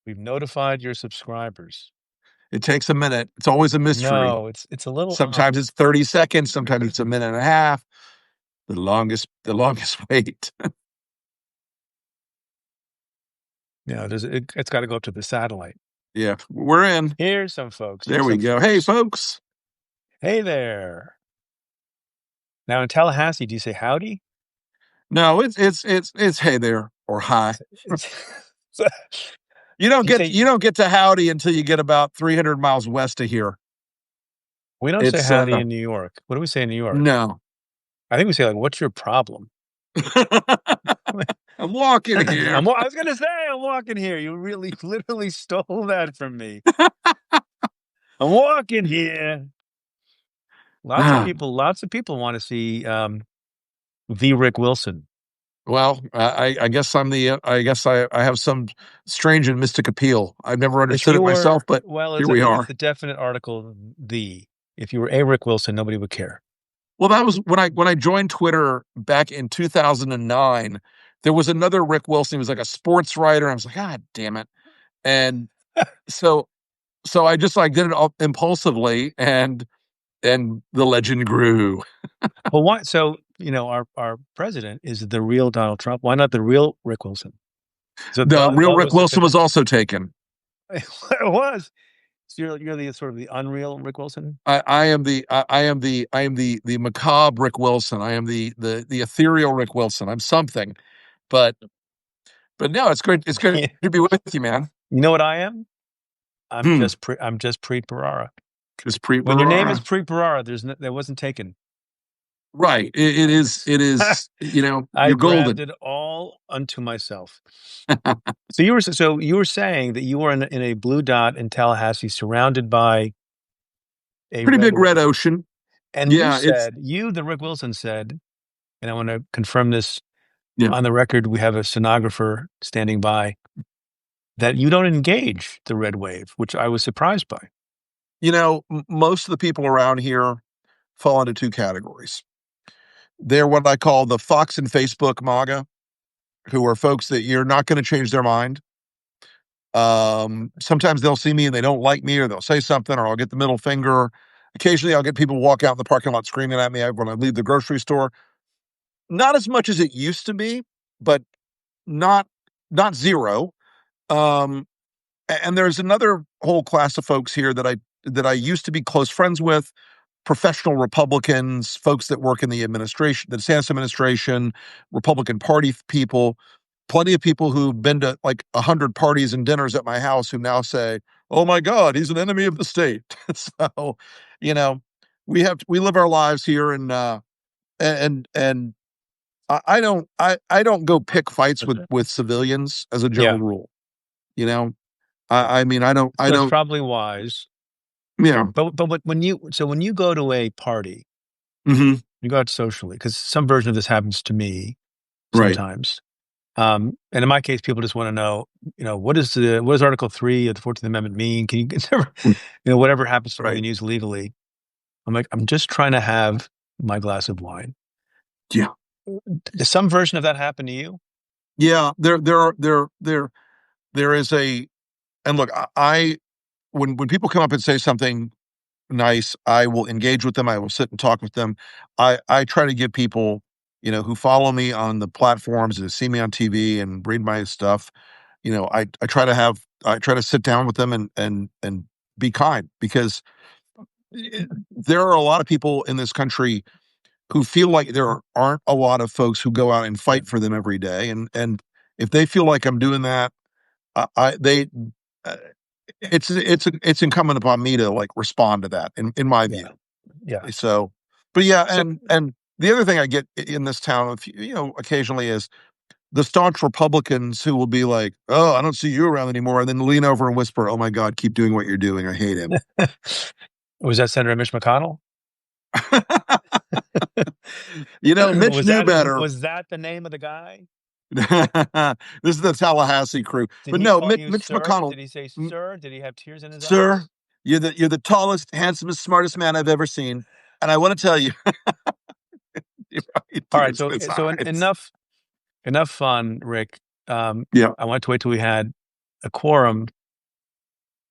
We've notified your subscribers. It takes a minute. It's always a mystery. No, it's a little Sometimes it's 30 seconds. Sometimes it's a minute and a half. The longest wait. yeah, it's got to go up to the satellite. Yeah, we're in. Here's some folks. There we go. Hey, folks. Hey there. Now in Tallahassee, do you say howdy? No, it's hey there or hi. You don't get to howdy until you get about 300 miles west of here. We don't say howdy in New York. What do we say in New York? No. I think we say, like, what's your problem? I'm walking here. I was going to say, I'm walking here. You really literally stole that from me. I'm walking here. Lots of people want to see the Rick Wilson. Well, I guess I have some strange and mystic appeal. I've never understood it myself, but here we are. It's the definite article, if you were a Rick Wilson, nobody would care. Well, that was when I joined Twitter back in 2009. There was another Rick Wilson. He was like a sports writer. I was like, God damn it. And so I just like did it all impulsively, and the legend grew. Well, why? So, our president is the real Donald Trump. Why not the real Rick Wilson? So the real Rick Wilson was also taken. It was. So you're the sort of the unreal Rick Wilson. I am the macabre Rick Wilson. I am the ethereal Rick Wilson. I'm something, but no, it's great. It's great to be with you, man. You know what I am? I'm just Preet Bharara. Just Preet Bharara. When your name is Preet Bharara, that wasn't taken. Right. It is. You're golden. I grabbed it all unto myself. So you were saying that you were in a blue dot in Tallahassee, surrounded by a pretty big red ocean. And the Rick Wilson said, and I want to confirm this on the record. We have a stenographer standing by, that you don't engage the red wave, which I was surprised by. Most of the people around here fall into two categories. They're what I call the Fox and Facebook MAGA, who are folks that you're not going to change their mind. Sometimes they'll see me and they don't like me, or they'll say something, or I'll get the middle finger. Occasionally I'll get people walk out in the parking lot screaming at me when I leave the grocery store. Not as much as it used to be, but not zero. And there's another whole class of folks here that I used to be close friends with, professional Republicans, folks that work in the administration, the DeSantis administration, Republican Party people, plenty of people who've been to like 100 parties and dinners at my house who now say, oh my God, he's an enemy of the state. So, we live our lives here, and I don't go pick fights with civilians as a general rule. I don't. It's probably wise. Yeah. But when you go to a party, you go out socially, because some version of this happens to me sometimes. Right. And in my case, people just want to know, what does Article 3 of the 14th Amendment mean? Can you, whatever happens to be used legally. I'm like, I'm just trying to have my glass of wine. Yeah. Does some version of that happen to you? Yeah, there is a, and look, when people come up and say something nice, I will engage with them. I will sit and talk with them. I try to give people, who follow me on the platforms and see me on TV and read my stuff, I try to sit down with them and be kind, because there are a lot of people in this country who feel like there aren't a lot of folks who go out and fight for them every day. And if they feel like I'm doing that, it's incumbent upon me to like respond to that in my view. Yeah. So, but yeah. And the other thing I get in this town, occasionally, is the staunch Republicans who will be like, oh, I don't see you around anymore. And then lean over and whisper, oh my God, keep doing what you're doing. I hate him. Was that Senator Mitch McConnell? Mitch knew better. Was that the name of the guy? This is the Tallahassee crew. But no, Mitch McConnell. Did he say sir? Did he have tears in his eyes? Sir, you're the tallest, handsomest, smartest man I've ever seen. And I want to tell you. All right. So enough fun, Rick. I want to wait till we had a quorum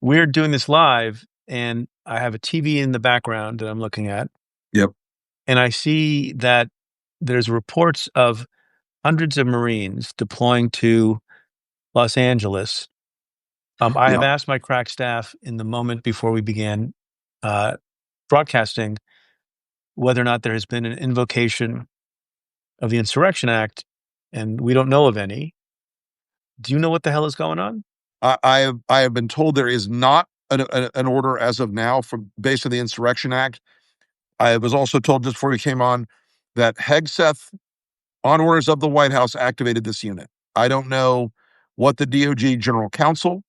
we're doing this live, and I have a TV in the background that I'm looking at, Yep. and I see that there's reports of hundreds of Marines deploying to Los Angeles. I have Yeah. asked my crack staff in the moment before we began uh, broadcasting whether or not there has been an invocation of the Insurrection Act, and we don't know of any. Do you know what the hell is going on? I have been told there is not an order as of now from based on the Insurrection Act. I was also told just before we came on that Hegseth, on orders of the White House, activated this unit. I don't know what the DOJ General Counsel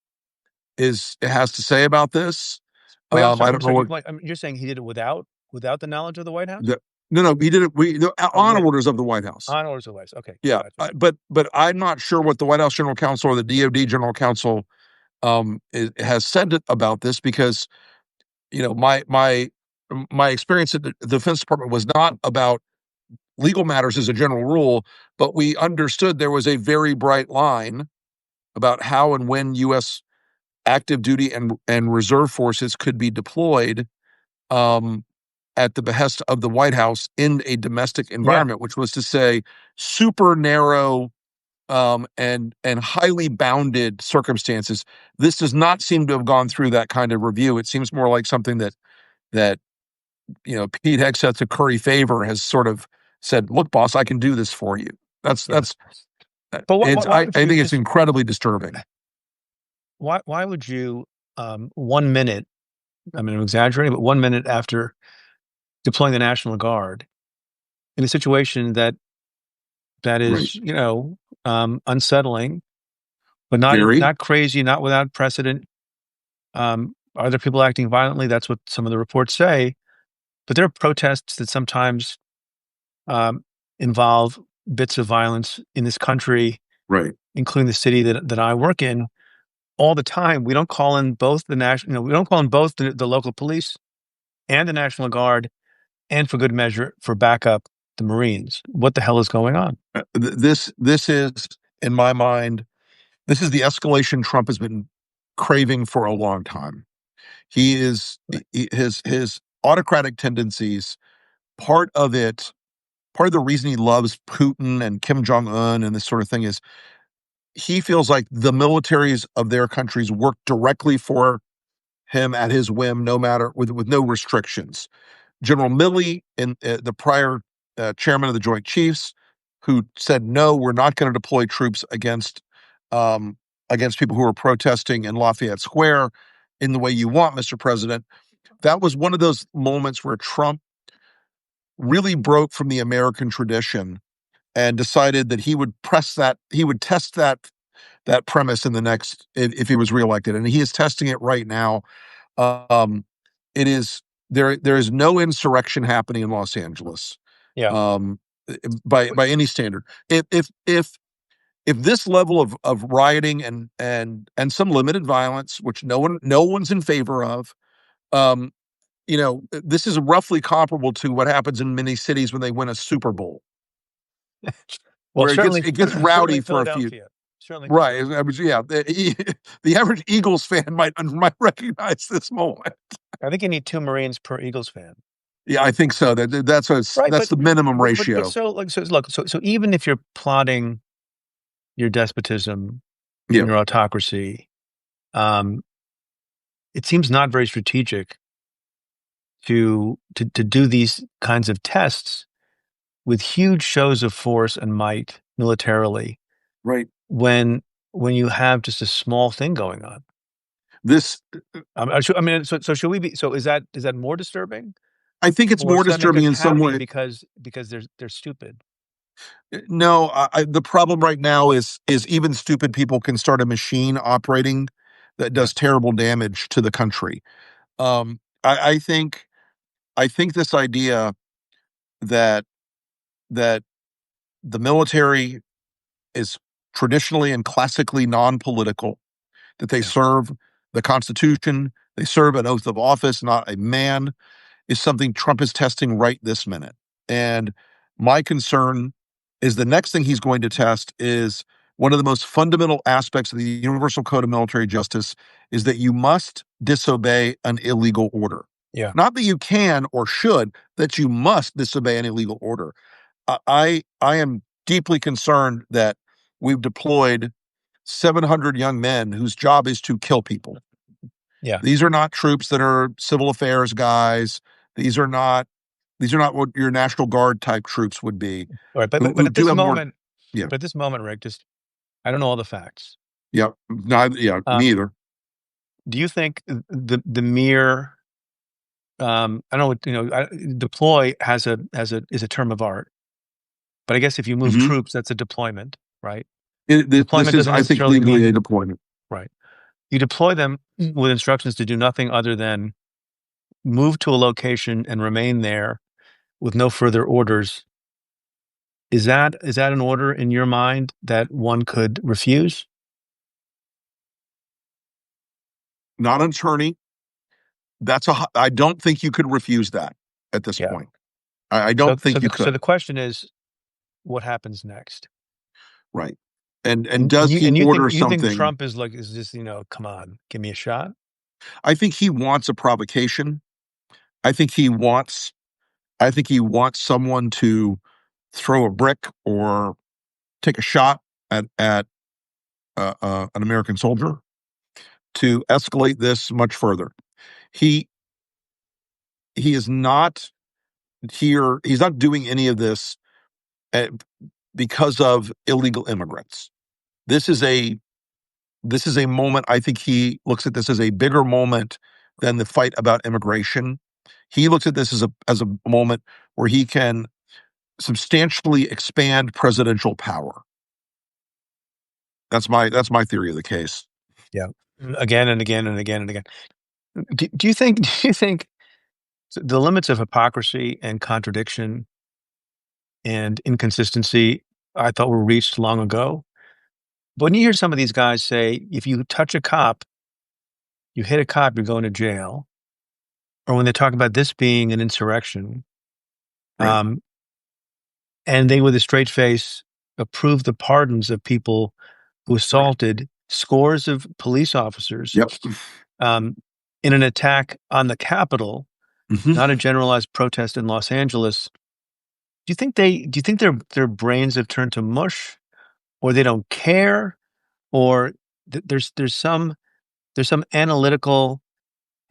has to say about this. Wait, I'm I sorry. I'm don't know sorry. what You're saying he did it without the knowledge of the White House? the no, he did it Oh, on orders of the White House. on orders of the White House. Okay, Yeah, gotcha. but I'm not sure what the White House General Counsel or the DOD General Counsel has said about this, because my experience at the Defense Department was not about legal matters as a general rule, but we understood there was a very bright line about how and when U.S. active duty and reserve forces could be deployed um, at the behest of the White House in a domestic Yeah, environment, which was to say super narrow and highly bounded circumstances. This does not seem to have gone through that kind of review. It seems more like something that Pete Hegseth to curry favor has sort of said, "Look, boss, I can do this for you." That's yeah. that's But it's why I would think you it's just incredibly disturbing. why would you 1 minute? I mean, I'm exaggerating, but 1 minute after deploying the National Guard in a situation that Right. is, unsettling, but not Very. not crazy, not without precedent. Are there people acting violently? That's what some of the reports say. But there are protests that sometimes um, involve bits of violence in this country, Right. including the city that I work in, all the time. We don't call in both we don't call in both the local police and the National Guard, and for good measure, for backup, the Marines. What the hell is going on? This is, in my mind, this is the escalation Trump has been craving for a long time. He is Right. his autocratic tendencies. Part of it, part of the reason he loves Putin and Kim Jong Un and this sort of thing is he feels like the militaries of their countries work directly for him at his whim, no matter with no restrictions. General Milley, and the prior chairman of the Joint Chiefs, who said, "No, we're not going to deploy troops um, against people who are protesting in Lafayette Square in the way you want, Mr. President." That was one of those moments where Trump really broke from the American tradition and decided that he would test that premise in the next if he was reelected, and he is testing it right now. Um, it is there is no insurrection happening in Los Angeles, Yeah. um, by any standard. If this level of rioting and some limited violence, which no one's in favor of, um, this is roughly comparable to what happens in many cities when they win a Super Bowl, Well, where certainly, it gets certainly rowdy for a few. Philadelphia. Certainly Right. Philadelphia. Yeah. The average Eagles fan might recognize this moment. I think you need two Marines per Eagles fan. Yeah, I think so. Right, That's the minimum but ratio. so like so look, so even if you're plotting your despotism Yeah. and your autocracy, um, it seems not very strategic to do these kinds of tests with huge shows of force and might militarily Right. when you have just a small thing going on. This I mean, so should we be? So is that more disturbing, I think it's or more something disturbing that's in some happening way. because they're stupid? No, the problem right now is even stupid people can start a machine operating that Yeah, does terrible damage to the country. I think this idea that that the military is traditionally and classically non-political, that they yeah, serve the Constitution, they serve an oath of office, not a man, is something Trump is testing right this minute. And my concern is the next thing he's going to test is one of the most fundamental aspects of the Universal Code of Military Justice is that you must disobey an illegal order. Yeah. Not that you can or should, that you must disobey an illegal order. I am deeply concerned that we've deployed 700 young men whose job is to kill people. Yeah. These are not troops that are civil affairs guys. These are not what your National Guard type troops would be. All right. But, Who, but, but who at do this have more? moment, Yeah, but at this moment, Rick, just, I don't know all the facts. yeah, neither, yeah, me Um, either. do you think the mere, I don't know what, deploy is a term of art, but I guess if you move Hmm. troops, that's a deployment, right? This Deployment is, doesn't I think, necessarily legally a mean, deployment. right. You deploy them with instructions to do nothing other than move to a location and remain there with no further orders. Is that an order in your mind that one could refuse? Not an attorney. I don't think you could refuse that at this Yeah. point. I So don't so think you the so could. the question is, what happens next? Right. And And does you he and order you think something? Trump is like, is this, come on, give me a shot? I think he wants a provocation. I think he wants I think he wants someone to throw a brick or take a shot at an American soldier to escalate this much further. He he is not here. He's not doing any of this uh, because of illegal immigrants. This is a this is a moment. I think he looks at this as a bigger moment than the fight about immigration. He looks at this as a moment where he can substantially expand presidential power. That's my theory of the case. Yeah. Again and again and again and again. Do you think do you think the limits of hypocrisy and contradiction and inconsistency I thought were reached long ago? But when you hear some of these guys say, if you touch a cop, you hit a cop, you're going to jail, or when they talk about this being an insurrection, Right. um, and they, with a straight face, approve the pardons of people who Right. assaulted scores of police officers Yep. um, in an attack on the Capitol, Hmm. not a generalized protest in Los Angeles. Do you think their brains have turned to mush, or they don't care, or there's some analytical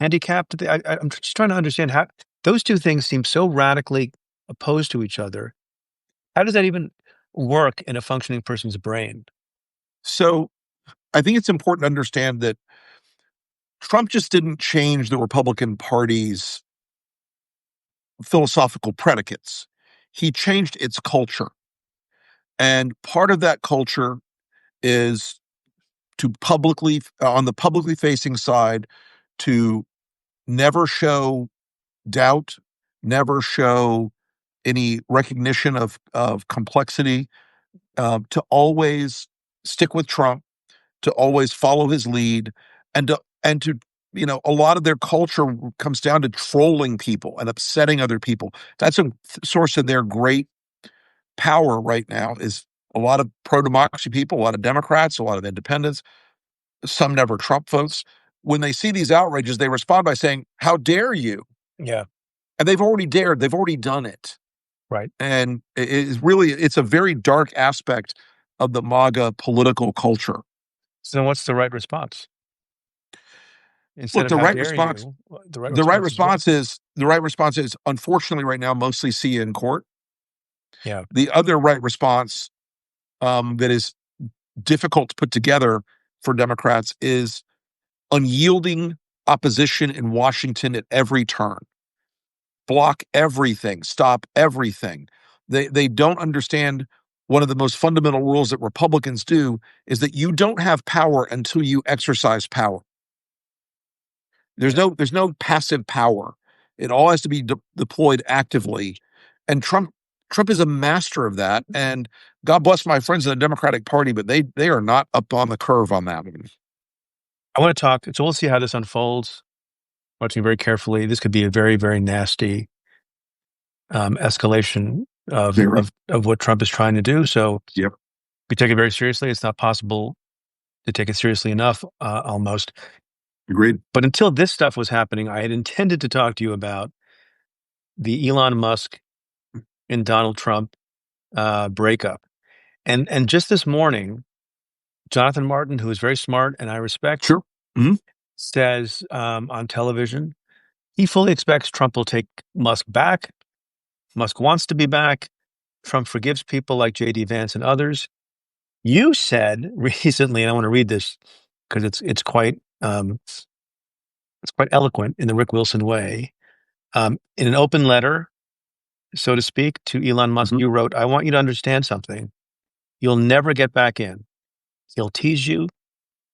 handicap to the, I'm just trying to understand how those two things seem so radically opposed to each other. How does that even work in a functioning person's brain? So I think it's important to understand that Trump just didn't change the Republican Party's philosophical predicates. He changed its culture. And part of that culture is to publicly, on the publicly facing side, to never show doubt, never show any recognition of complexity, to always stick with Trump, to always follow his lead, and to a lot of their culture comes down to trolling people and upsetting other people. That's a source of their great power right now. Is a lot of pro democracy people, a lot of Democrats, a lot of independents, some never Trump votes. When they see these outrages, they respond by saying, "How dare you?" Yeah, And they've already dared. They've already done it. right. And it's a very dark aspect of the MAGA political culture. So then what's the right response? Instead Look, of "how dare you," the right response is what? the right response is, unfortunately, right now, mostly see you in court. Yeah, The other right response, that is difficult to put together for Democrats, is unyielding opposition in Washington at every turn. Block everything, stop everything. They don't understand one of the most fundamental rules that Republicans do is that you don't have power until you exercise power. yeah. There's no passive power. It all has to be deployed actively. And Trump is a master of that. And God bless my friends in the Democratic Party, but they are not up on the curve on that. I want to talk. So we'll see how this unfolds. Watching very carefully. This could be a very, very nasty escalation Very. of what Trump is trying to do. So Yep. We take it very seriously. It's not possible to take it seriously enough, almost. Agreed. But until this stuff was happening, I had intended to talk to you about the Elon Musk and Donald Trump breakup. And just this morning, Jonathan Martin, who is very smart and I respect, Sure. Hmm. says on television he fully expects Trump will take Musk back. Musk wants to be back. Trump forgives people like J.D. Vance and others. You said recently, and I want to read this because it's quite eloquent in the Rick Wilson way. In an open letter, so to speak, to Elon Musk, Hmm. you wrote, "I want you to understand something. You'll never get back in. He'll tease you.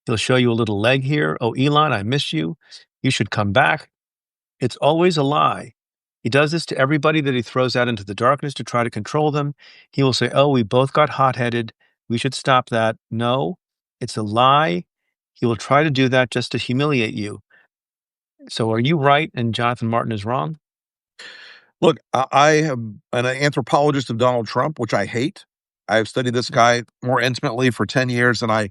He'll show you a little leg here. Oh, Elon, I miss you. You should come back. It's always a lie. He does this to everybody that he throws out into the darkness to try to control them. He will say, oh, we both got hot-headed. We should stop that. No, it's a lie. He will try to do that just to humiliate you. So are you right and Jonathan Martin is wrong? Look, I am an anthropologist of Donald Trump, which I hate. I've studied this guy more intimately for 10 years than I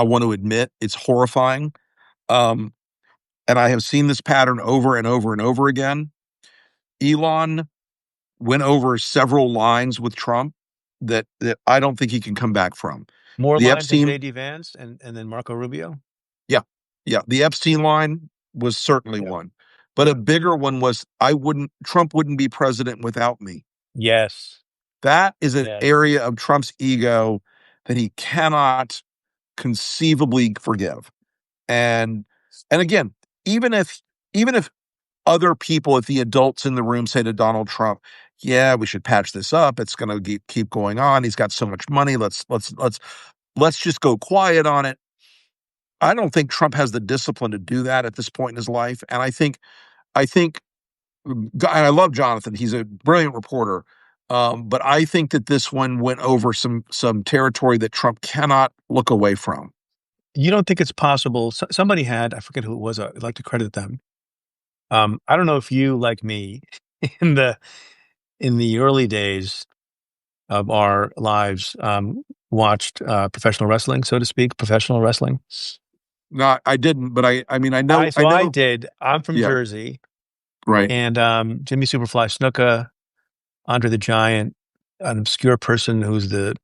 want to admit. It's horrifying. Um, and I have seen this pattern over and over and over again. Elon went over several lines with Trump that I don't think he can come back from. More The lines than Epstein, J.D. Vance and then Marco Rubio? yeah, yeah, the Epstein line was certainly Yeah. one, but a bigger one was Trump wouldn't be president without me. Yes. That is an Yes. area of Trump's ego that he cannot conceivably forgive. And and again, even if even if other people, if the adults in the room say to Donald Trump, "Yeah, we should patch this up. It's going to keep going on. He's got so much money. Let's just go quiet on it." I don't think Trump has the discipline to do that at this point in his life. And I think and I love Jonathan. He's a brilliant reporter. But I think that this one went over some territory that Trump cannot look away from. You don't think it's possible? Somebody had, I forget who it was. I'd like to credit them. I don't know if you, like me, in the early days of our lives, watched professional wrestling, so to speak, professional wrestling. No, I didn't, but I mean, So I I know. did. I'm from Yeah, Jersey, right. and Jimmy Superfly Snuka, Andre the Giant, an obscure person who's the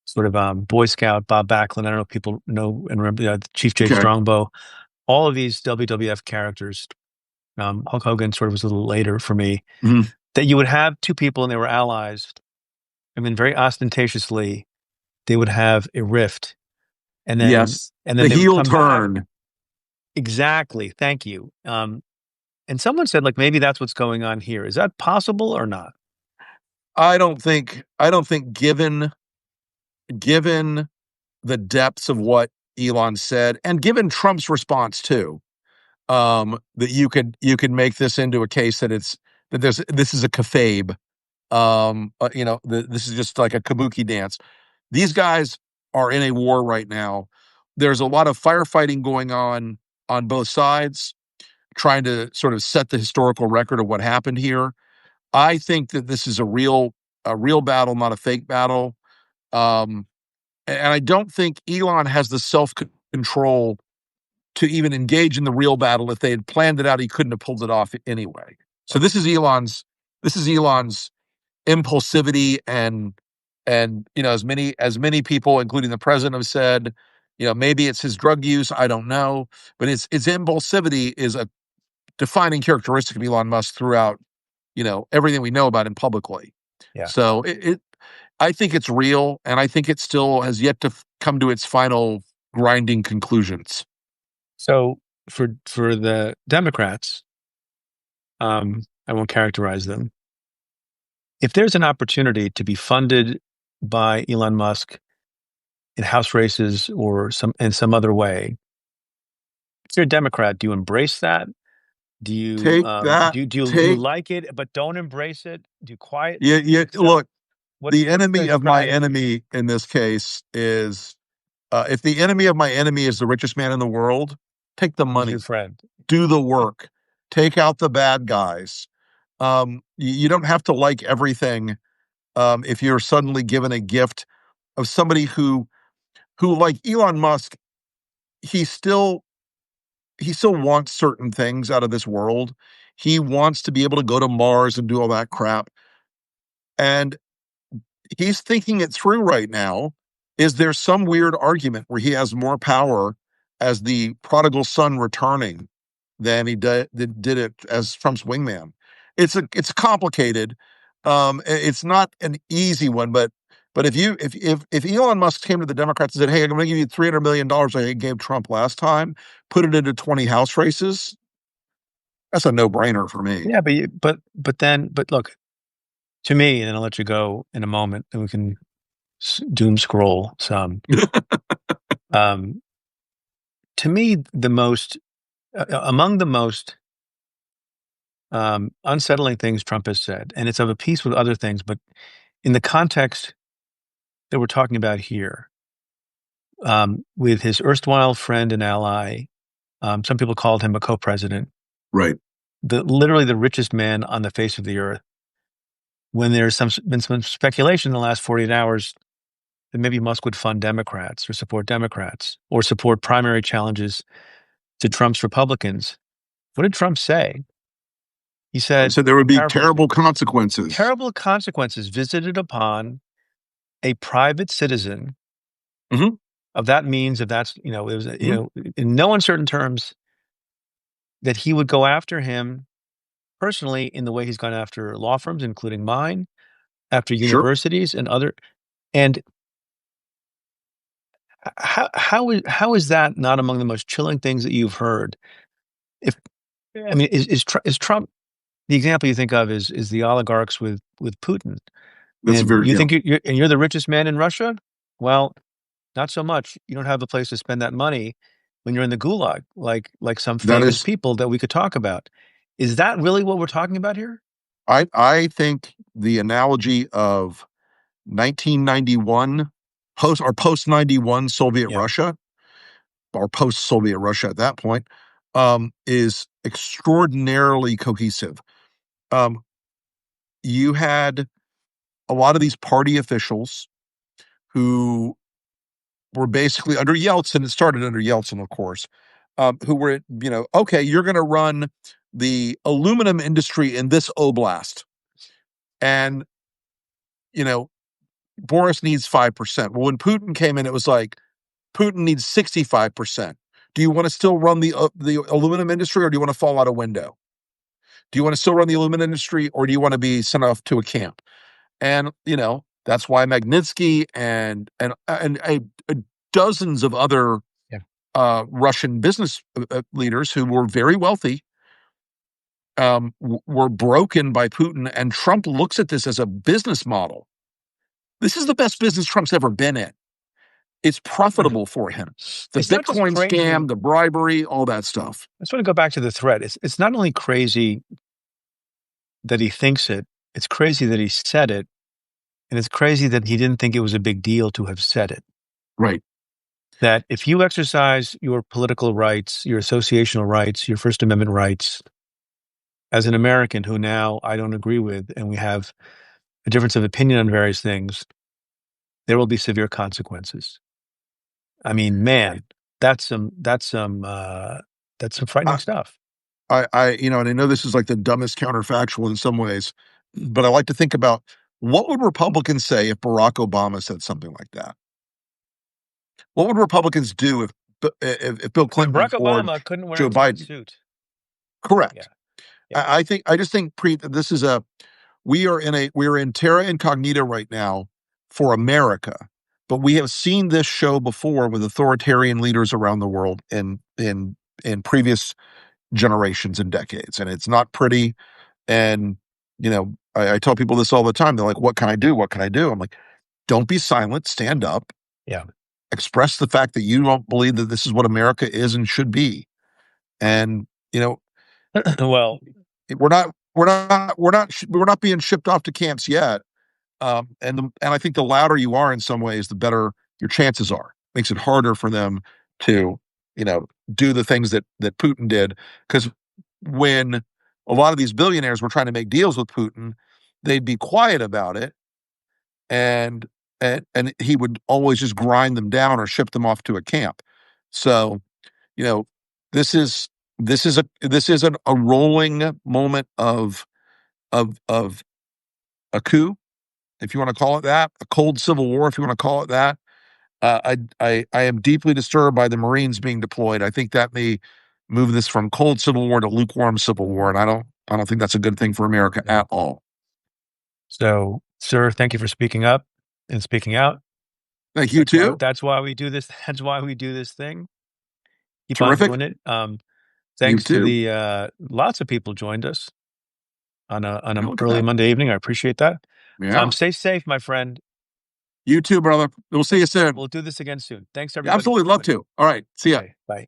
sort of Boy Scout Bob Backlund. I don't know if people know and remember Chief Jay Okay. Strongbow. All of these WWF characters. Hulk Hogan sort of was a little later for me. Mhm. That you would have two people and they were allies. I mean, very ostentatiously, they would have a rift, and then Yes, and the then they would heel come back. turn. Exactly. Thank you. And someone said like maybe that's what's going on here. Is that possible or not? I don't think given the depths of what Elon said and given Trump's response too, that you could make this into a case that this is a kayfabe. This is just like a kabuki dance. These guys are in a war right now. There's a lot of firefighting going on both sides, trying to sort of set the historical record of what happened here. I think that this is a real battle, not a fake battle. Um, and I don't think Elon has the self control to even engage in the real battle. If they had planned it out, he couldn't have pulled it off anyway. So this is Elon's impulsivity and as many people, including the president, have said, maybe it's his drug use. I don't know, but its impulsivity is a defining characteristic of Elon Musk throughout everything we know about him publicly. Yeah. So I think it's real, and I think it still has yet to come to its final grinding conclusions. So for the Democrats, I won't characterize them. If there's an opportunity to be funded by Elon Musk in House races or some other way, if you're a Democrat, do you embrace that? Do you Take that. do you Take like it but don't embrace it? Do you quietly you accept? look. The What's enemy the of my strategy? enemy in this case is if the enemy of my enemy is the richest man in the world, take the Who's your money, friend? do the work, take out the bad guys. You don't have to like everything if you're suddenly given a gift of somebody who like Elon Musk, he still wants certain things out of this world. He wants to be able to go to Mars and do all that crap. And he's thinking it through right now. Is there some weird argument where he has more power as the prodigal son returning than he did it as Trump's wingman? It's complicated. It's not an easy one, but if Elon Musk came to the Democrats and said, "Hey, I'm going to give you $300 million like I gave Trump last time, put it into 20 House races," that's a no-brainer for me. Yeah, but look, to me, and then I'll let you go in a moment, and we can doom scroll some. Um, to me, the most among the most unsettling things Trump has said, and it's of a piece with other things, but in the context that we're talking about here, with his erstwhile friend and ally, some people called him a co-president, Right. literally the richest man on the face of the earth. When there's been some speculation in the last 48 hours that maybe Musk would fund Democrats or support primary challenges to Trump's Republicans. What did Trump say? He said, So there would I'm be paraphrasing, terrible consequences. terrible consequences visited upon a private citizen Mhm, of that means, if that's, it was, mhm. in no uncertain terms, that he would go after him personally in the way he's gone after law firms, including mine, after Sure. universities and other. And how is that not among the most chilling things that you've heard? If I mean, is Trump the example you think of is the oligarchs with Putin, That's a and very you yeah. think you're the richest man in Russia? Well, not so much. You don't have a place to spend that money when you're in the gulag, like some That famous is people that we could talk about. Is that really what we're talking about here? I think the analogy of 1991 post 91 Soviet Yeah. Russia, or post Soviet Russia at that point, is extraordinarily cohesive. Um, you had a lot of these party officials who were basically under Yeltsin. It started under Yeltsin, of course, who were, okay, you're going to run the aluminum industry in this oblast. And, you know, Boris needs 5%. Well, when Putin came in, it was like, Putin needs 65%. Do you want to still run the aluminum industry, or do you want to fall out a window? Do you want to still run the aluminum industry, or do you want to be sent off to a camp? And that's why Magnitsky and dozens of other Yeah. Russian business leaders who were very wealthy were broken by Putin. And Trump looks at this as a business model. This is the best business Trump's ever been in. It's profitable for him. The It's not just Bitcoin scam, crazy. the bribery, all that stuff. I just want to go back to the threat. It's not only crazy that he thinks it, it's crazy that he said it, and it's crazy that he didn't think it was a big deal to have said it. Right. That if you exercise your political rights, your associational rights, your First Amendment rights, as an American who now I don't agree with, and we have a difference of opinion on various things, there will be severe consequences. I mean, man, that's some frightening I, stuff. and I know this is like the dumbest counterfactual in some ways, but I like to think about what would Republicans say if Barack Obama said something like that? What would Republicans do if Bill Clinton Barack or Obama couldn't wear a Joe tight Biden? suit. Yeah, Correct. yeah. I just think, Preet, that this is we are in terra incognita right now for America, but we have seen this show before with authoritarian leaders around the world in previous generations and decades, and it's not pretty. And I tell people this all the time. They're like, "What can I do? What can I do?" I'm like, "Don't be silent. Stand up. Yeah. Express the fact that you don't believe that this is what America is and should be." And Well, we're not being shipped off to camps yet. And I think the louder you are in some ways, the better your chances are. Makes it harder for them to, do the things that Putin did. Because when a lot of these billionaires were trying to make deals with Putin, they'd be quiet about it, and and he would always just grind them down or ship them off to a camp. So, you know, this is a rolling moment of a coup, if you want to call it that, a cold civil war, if you want to call it that. I am deeply disturbed by the Marines being deployed. I think that may move this from cold civil war to lukewarm civil war, and I don't think that's a good thing for America at all. So, sir, thank you for speaking up and speaking out. Thank you too. That's why we do this. That's why we do this thing. Keep on Terrific. doing it. You Thanks to too. the lots of people joined us on a Look at early that. Monday evening. I appreciate that. Yeah. Stay safe, my friend. You too, brother. We'll see you soon. We'll do this again soon. Thanks, everybody. Absolutely love to. All right. See ya. Okay, bye.